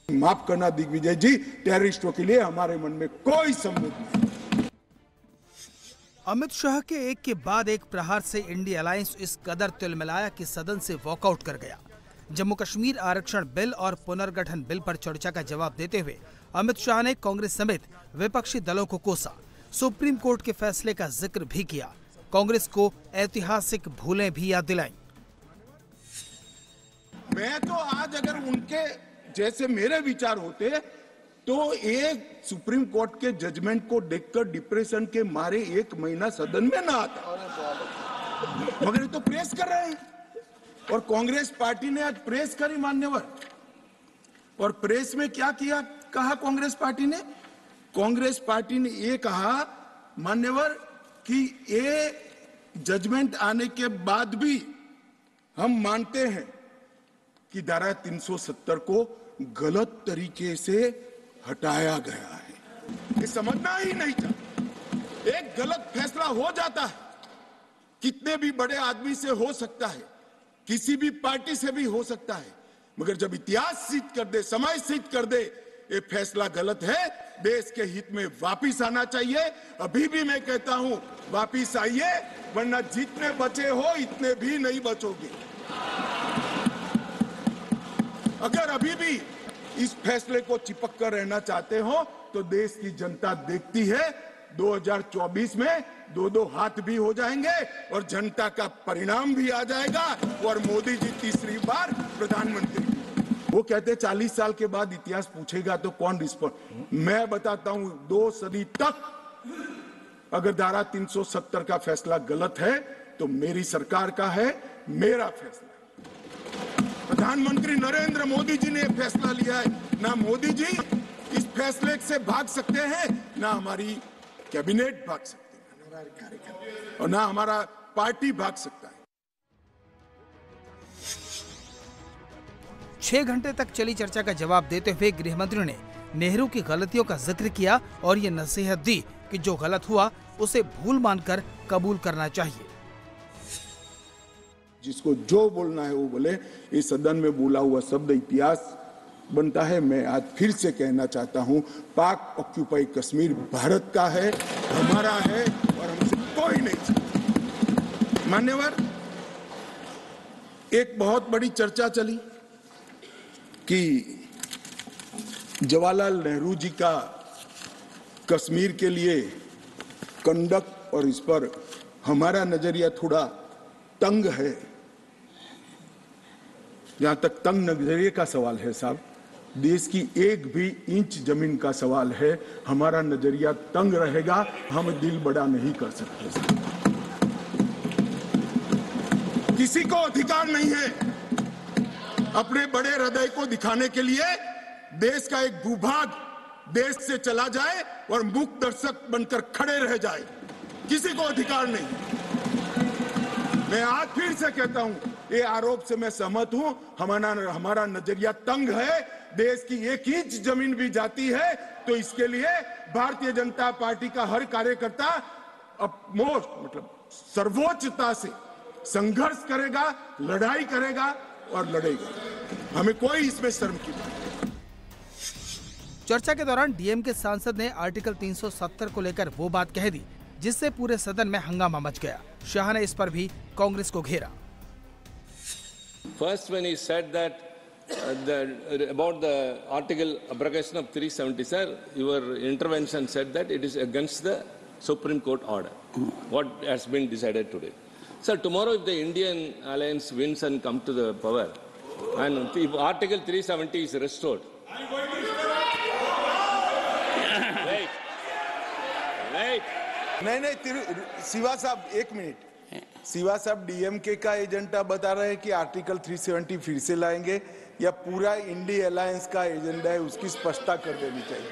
माफ करना दिग्विजय जी, टेररिस्टों के लिए हमारे मन में कोई संबंध नहीं। अमित शाह के एक के बाद एक प्रहार से इंडिया अलायंस इस कदर तिलमिलाया कि सदन से वॉकआउट कर गया। जम्मू कश्मीर आरक्षण बिल और पुनर्गठन बिल पर चर्चा का जवाब देते हुए अमित शाह ने कांग्रेस समेत विपक्षी दलों को कोसा, सुप्रीम कोर्ट के फैसले का जिक्र भी किया, कांग्रेस को ऐतिहासिक भूलें भी याद दिलाईं। मैं तो आज अगर उनके जैसे मेरे विचार होते तो एक सुप्रीम कोर्ट के जजमेंट को देखकर डिप्रेशन के मारे 1 महीना सदन में ना आता, मगर ये तो प्रेस कर रहे हैं। और कांग्रेस पार्टी ने आज प्रेस करी मान्यवर, और प्रेस में क्या किया कहा कांग्रेस पार्टी ने? कांग्रेस पार्टी ने ये कहा मान्यवर कि ये जजमेंट आने के बाद भी हम मानते हैं कि धारा 370 को गलत तरीके से हटाया गया है। ये समझना ही नहीं था। एक गलत फैसला हो जाता है, कितने भी बड़े आदमी से हो सकता है, किसी भी पार्टी से भी हो सकता है, मगर जब इतिहास सिद्ध कर दे, समय सिद्ध कर दे ये फैसला गलत है, देश के हित में वापिस आना चाहिए। अभी भी मैं कहता हूं वापिस आइए, वरना जितने बचे हो इतने भी नहीं बचोगे। अगर अभी भी इस फैसले को चिपक कर रहना चाहते हो तो देश की जनता देखती है 2024 में 2-2 हाथ भी हो जाएंगे और जनता का परिणाम भी आ जाएगा और मोदी जी तीसरी बार प्रधानमंत्री। वो कहते 40 साल के बाद इतिहास पूछेगा तो कौन रिस्पॉन्ड? मैं बताता हूं 2 सदी तक अगर धारा 370 का फैसला गलत है तो मेरी सरकार का है, मेरा फैसला। प्रधानमंत्री नरेंद्र मोदी जी ने फैसला लिया है, ना मोदी जी इस फैसले से भाग सकते हैं, ना हमारी कैबिनेट भाग सकते हैं, हमारे कार्यकर्ता, और ना हमारा पार्टी भाग सकता है। 6 घंटे तक चली चर्चा का जवाब देते हुए गृहमंत्री ने नेहरू की गलतियों का जिक्र किया और ये नसीहत दी कि जो गलत हुआ उसे भूल मानकर कबूल करना चाहिए। जिसको जो बोलना है वो बोले। इस सदन में बोला हुआ शब्द इतिहास बनता है। मैं आज फिर से कहना चाहता हूं, पाक ऑक्यूपाई कश्मीर भारत का है, हमारा है और हमसे कोई नहीं चाहता। मान्यवर, एक बहुत बड़ी चर्चा चली कि जवाहरलाल नेहरू जी का कश्मीर के लिए कंडक्ट और इस पर हमारा नजरिया थोड़ा तंग है। जहां तक तंग नजरिए का सवाल है साहब, देश की 1 भी इंच जमीन का सवाल है, हमारा नजरिया तंग रहेगा, हम दिल बड़ा नहीं कर सकते साहब। किसी को अधिकार नहीं है अपने बड़े हृदय को दिखाने के लिए देश का एक भूभाग देश से चला जाए और मूक दर्शक बनकर खड़े रह जाए, किसी को अधिकार नहीं। मैं आज फिर से कहता हूं, ये आरोप से मैं सहमत हूं, हमारा नजरिया तंग है। देश की 1 इंच जमीन भी जाती है तो इसके लिए भारतीय जनता पार्टी का हर कार्यकर्ता सर्वोच्चता से संघर्ष करेगा, लड़ाई करेगा और लड़ेगा। हमें कोई इसमें शर्म की बात नहीं। चर्चा के दौरान डीएमके सांसद ने आर्टिकल 370 को लेकर वो बात कह दी जिससे पूरे सदन में हंगामा मच गया। शाह ने इस पर भी कांग्रेस को घेरा। First, when he said that about the article abrogation of 370, sir, your intervention said that it is against the Supreme Court order. What has been decided today, sir? Tomorrow, if the Indian alliance wins and come to the power, and if Article 370 is restored, wait. नहीं, शिवा साहब 1 minute. Shiva साहब DMK का agenda बता रहे हैं कि article 370 फिर से लाएंगे या पूरा इंडिया अलायंस का एजेंडा है, उसकी स्पष्टता कर देनी चाहिए।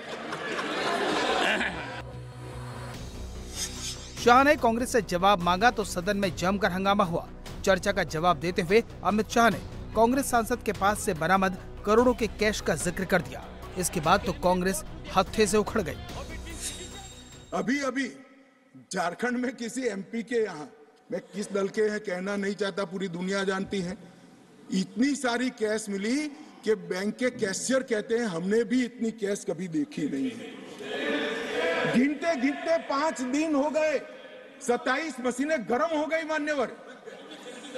शाह ने कांग्रेस से जवाब मांगा तो सदन में जमकर हंगामा हुआ। चर्चा का जवाब देते हुए अमित शाह ने कांग्रेस सांसद के पास से बरामद करोड़ों के कैश का जिक्र कर दिया। इसके बाद तो कांग्रेस हत्थे से उखड़ गई। अभी झारखंड में किसी एमपी के यहाँ, मैं किस दल के हैं कहना नहीं चाहता, पूरी दुनिया जानती है, इतनी सारी कैश मिली कि बैंक के कैशियर कहते हैं हमने भी इतनी कैश कभी देखी नहीं है। गिनते गिनते 5 दिन हो गए, 27 मशीनें गर्म हो गई, मान्यवर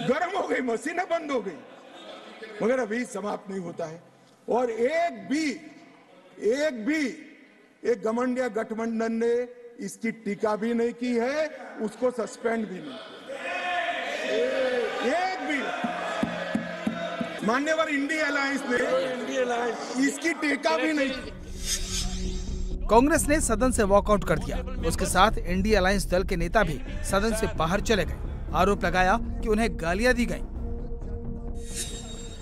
गर्म हो गई, मशीनें बंद हो गई, मगर अभी समाप्त नहीं होता है। और एक घमंडिया गठबंधन ने इसकी टीका भी नहीं की है, उसको सस्पेंड भी नहीं किया, एक भी। मान्यवर इंडिया अलायंस ने इसकी टीका भी नहीं की। कांग्रेस ने सदन से वॉकआउट कर दिया। उसके साथ इंडिया अलायंस दल के नेता भी सदन से बाहर चले गए। आरोप लगाया कि उन्हें गालियां दी गईं।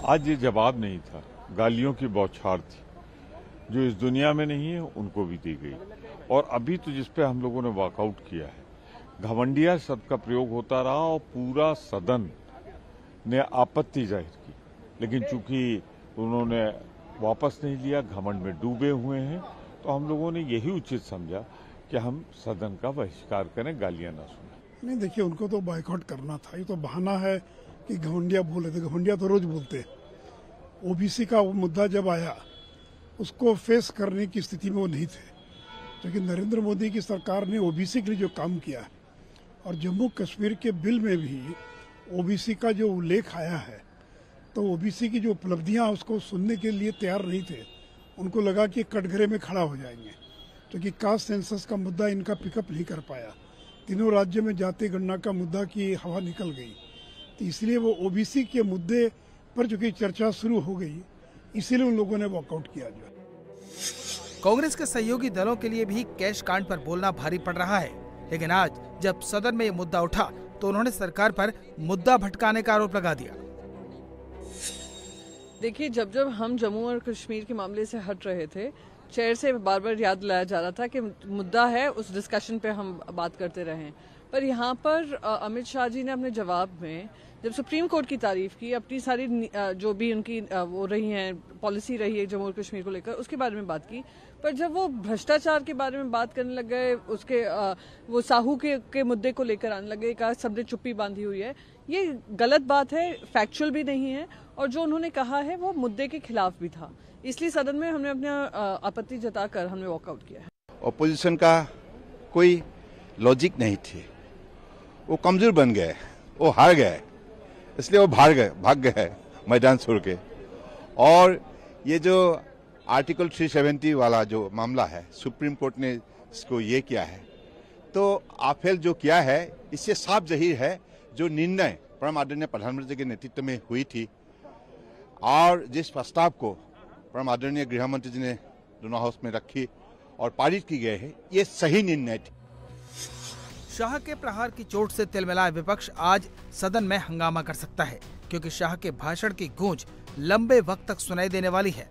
आज ये जवाब नहीं था, गालियों की बौछार थी, जो इस दुनिया में नहीं है उनको भी दी गई। और अभी तो जिस पे हम लोगों ने वॉकआउट किया है, घमंडिया शब्द का प्रयोग होता रहा और पूरा सदन ने आपत्ति जाहिर की, लेकिन चूंकि उन्होंने वापस नहीं लिया, घमंड में डूबे हुए हैं, तो हम लोगों ने यही उचित समझा कि हम सदन का बहिष्कार करें, गालियां ना सुने। नहीं, देखिए, उनको तो बाइकआउट करना था। ये तो बहाना है कि घमंडिया बोले थे। घमंडिया तो रोज बोलते हैं। ओबीसी का वो मुद्दा जब आया, उसको फेस करने की स्थिति में वो नहीं थे, क्योंकि नरेंद्र मोदी की सरकार ने ओबीसी के लिए जो काम किया है, और जम्मू कश्मीर के बिल में भी ओबीसी का जो उल्लेख आया है, तो ओबीसी की जो उपलब्धियां उसको सुनने के लिए तैयार नहीं थे। उनको लगा कि कटघरे में खड़ा हो जाएंगे, क्योंकि कास्ट सेंसस का मुद्दा इनका पिकअप नहीं कर पाया। तीनों राज्य में जाति गणना का मुद्दा की हवा निकल गई, तो इसलिए वो ओबीसी के मुद्दे पर जो कि चर्चा शुरू हो गई, इसीलिए उन लोगों ने वॉकआउट किया। जो कांग्रेस के सहयोगी दलों के लिए भी कैश कांड पर बोलना भारी पड़ रहा है, लेकिन आज जब सदन में ये मुद्दा उठा तो उन्होंने सरकार पर मुद्दा भटकाने का आरोप लगा दिया। देखिए, जब हम जम्मू और कश्मीर के मामले से हट रहे थे, चेयर से बार बार याद दिलाया जा रहा था कि मुद्दा है, उस डिस्कशन पे हम बात करते रहे। पर यहाँ पर अमित शाह जी ने अपने जवाब में जब सुप्रीम कोर्ट की तारीफ की, अपनी सारी जो भी उनकी वो रही है, पॉलिसी रही है जम्मू और कश्मीर को लेकर, उसके बारे में बात की। पर जब वो भ्रष्टाचार के बारे में बात करने लग गए, उसके वो साहू के मुद्दे को लेकर आने लगे, कहा सबने चुप्पी बांधी हुई है। ये गलत बात है, फैक्चुअल भी नहीं है, और जो उन्होंने कहा है वो मुद्दे के खिलाफ भी था। इसलिए सदन में हमने अपना आपत्ति जताकर हमने वॉकआउट किया है। ऑपोजिशन का कोई लॉजिक नहीं थी, वो कमजोर बन गए, वो हार गए, इसलिए वो भाग गए मैदान छोड़ के। और ये जो आर्टिकल 370 वाला जो मामला है, सुप्रीम कोर्ट ने इसको ये किया है, तो आफेल जो किया है, इससे साफ जाहिर है जो निर्णय परम आदरणीय प्रधानमंत्री के नेतृत्व में हुई थी, और जिस प्रस्ताव को परम आदरणीय गृह मंत्री जी ने दोनों हाउस में रखी और पारित की गई है, ये सही निर्णय थी। शाह के प्रहार की चोट से तिलमिलाए विपक्ष आज सदन में हंगामा कर सकता है, क्योंकि शाह के भाषण की गूंज लंबे वक्त तक सुनाई देने वाली है।